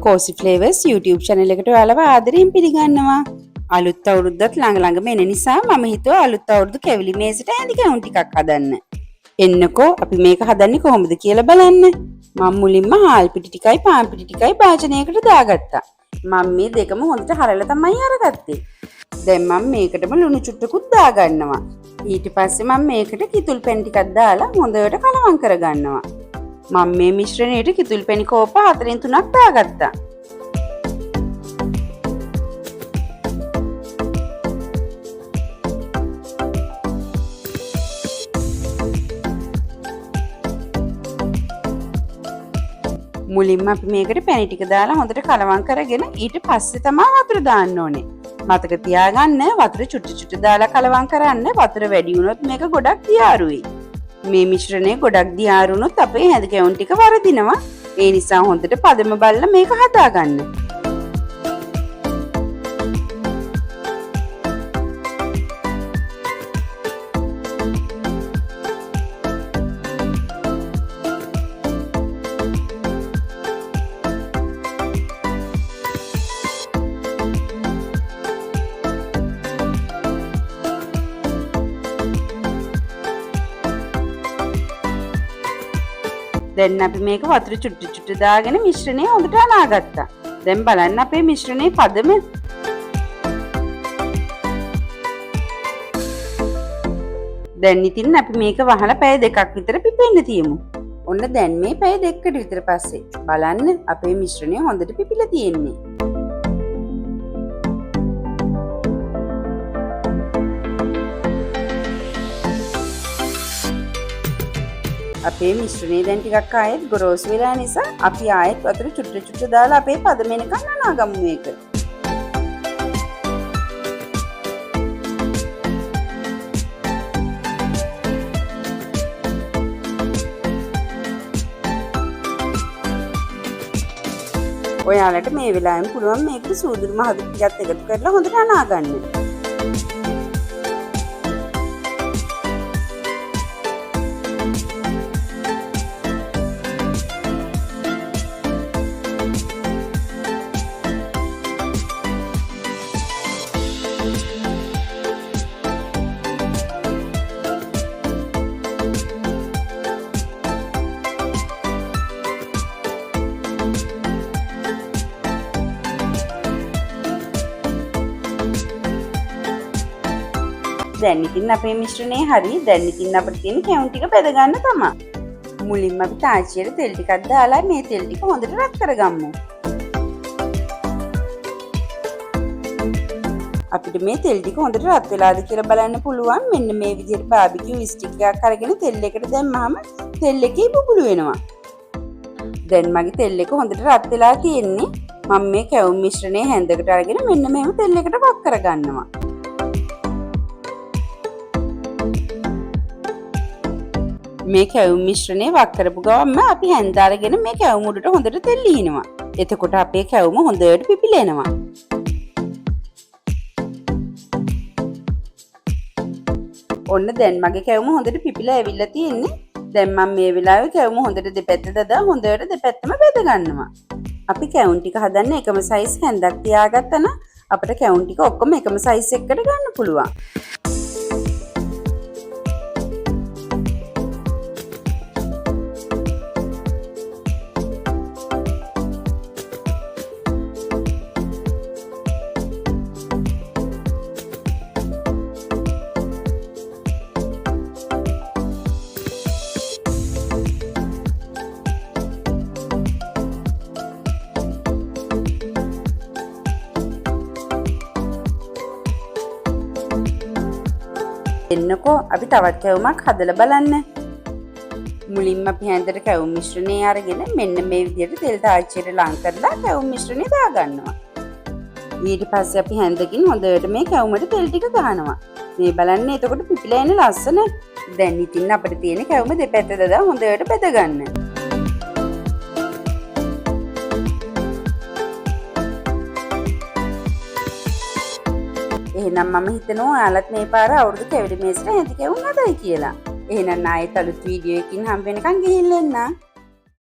Cozy Flavors YouTube channel එකට ඔයාලව ආදරයෙන් පිළිගන්නවා. අලුත් අවුරුද්දත් ළඟ එන නිසා මම හිතුවා අලුත් අවුරුදු කැවිලි මේසෙට ඇඳි කැවුම් ටිකක් හදන්න. එන්නකෝ අපි මේක හදන්නේ කොහොමද කියලා බලන්න. මම මුලින්ම හාල් පිටි ටිකයි පාන් පිටි ටිකයි භාජනයකට දාගත්තා. මම මේ දෙකම හොඳට හරලා තමයි අරගත්තේ. දැන් මම මේකටම ලුණු චුට්ටකුත් දාගන්නවා. ඊට පස්සේ මම මේකට කිතුල් පැණි ටිකක් දාලා හොඳට කලවම් කරගන්නවා. මම මේ මිශ්‍රණයට කිතුල් පැණි කෝප 4න් 3ක් දාගත්තා. මුලින්ම අපි මේකට පැණි ටික දාලා හොඳට කලවම් කරගෙන ඊට පස්සේ තමයි වතුර දාන්න ඕනේ. මතක තියාගන්න වතුර චුට්ටු දාලා කලවම් කරන්න. වතුර වැඩි වුණොත් මේක ගොඩක් දියාරුයි. මේ මිශ්‍රණය ගොඩක් දියාරු වුණොත් අපේ හැඳ කැවුම් ටික වරදිනවා. ඒ නිසා හොඳට පදම බලලා මේක හදාගන්න. දැන් අපි මේක වතුර චුට්ටු දාගෙන මිශ්‍රණය හොඳට අනාගත්තා. දැන් බලන්න අපේ මිශ්‍රණයේ පදම. දැන් ඉතින් අපි මේක වහලා පැය 2ක් විතර පිපෙන්න තියමු. ඔන්න දැන් මේ පැය 2කට විතර පස්සේ බලන්න අපේ මිශ්‍රණය හොඳට පිපිලා තියෙන්නේ. අපේ මිශ්‍රණය දැන් ටිකක් ආයෙත් ගොරෝසු වෙලා නිසා අපි ආයෙත් වතුර චුට්ටු දාලා අපේ පදම එනකන් අනාගමු මේක. ඔයාලට මේ වෙලාවෙම පුළුවන් මේකට සූදුරු මහදු ටිකත් එකතු කරලා හොඳට අනාගන්න. දැන් ඉතින් අපේ මිශ්‍රණය හරි. දැන් ඉතින් අපිට තියෙන කැවුම් ටික බෙද ගන්න තමයි. මුලින්ම අපි තාච්චියට තෙල් ටිකක් දාලා මේ තෙල් ටික හොඳට රත් කරගමු. අපිට මේ තෙල් ටික හොඳට රත් වෙලාද කියලා බලන්න පුළුවන්. මෙන්න මේ විදිහට බාබිකියු ස්ටික් එකක් අරගෙන තෙල් එකට දැම්මහම තෙල් එකේ බුබුලු වෙනවා. දැන් මගේ තෙල් එක හොඳට රත් වෙලා තියෙන්නේ. මම මේ කැවුම් මිශ්‍රණය හැන්දකට අරගෙන මෙන්න මෙහෙම තෙල් එකට වක් කරගන්නවා. මේ කැවුම් මිශ්‍රණය වක් කරපු ගමන්ම අපි හැන්ද අරගෙන මේ කැවුම් උඩට හොඳට තෙල් ලිහිනවා. එතකොට අපේ කැවුම හොඳට පිපිලෙනවා. ඔන්න දැන් මගේ කැවුම හොඳට පිපිලා ඇවිල්ලා තියෙන්නේ. දැන් මම මේ වෙලාවේ කැවුම හොඳට දෙපැත්ත දදා හොඳට දෙපැත්තම බෙද ගන්නවා. අපි කැවුම් ටික හදන්න එකම සයිස් හැන්දක් තියාගත්තා නම් අපිට කැවුම් ටික ඔක්කොම එකම සයිස් එකකට ගන්න පුළුවන්. එන්නකෝ අපි තවත් කැවුමක් හදලා බලන්න. මුලින්ම අපි හැන්දට කැවුම් මිශ්‍රණය අරගෙන මෙන්න මේ විදිහට තෙල් තාච්චියට ලං කරලා කැවුම් මිශ්‍රණය දාගන්නවා. ඊට පස්සේ අපි හැන්දකින් හොඳට මේ කැවුමට තෙල් ටික ගහනවා. මේ බලන්න එතකොට පිපිලා එන ලස්සන. දැන් ඉතින් අපිට තියෙන කැවුම දෙපැත්ත දදා හොඳට බෙද ගන්න. එහෙනම් මම හිතනවා ඔයාලත් මේ පාර අවුරුදු කැවිලි මේසට හැඳි කැවුම් හදයි කියලා. එහෙනම් ආයෙත් අලුත් වීඩියෝ එකකින් හම්බ වෙනකන් ගිහින් එන්න.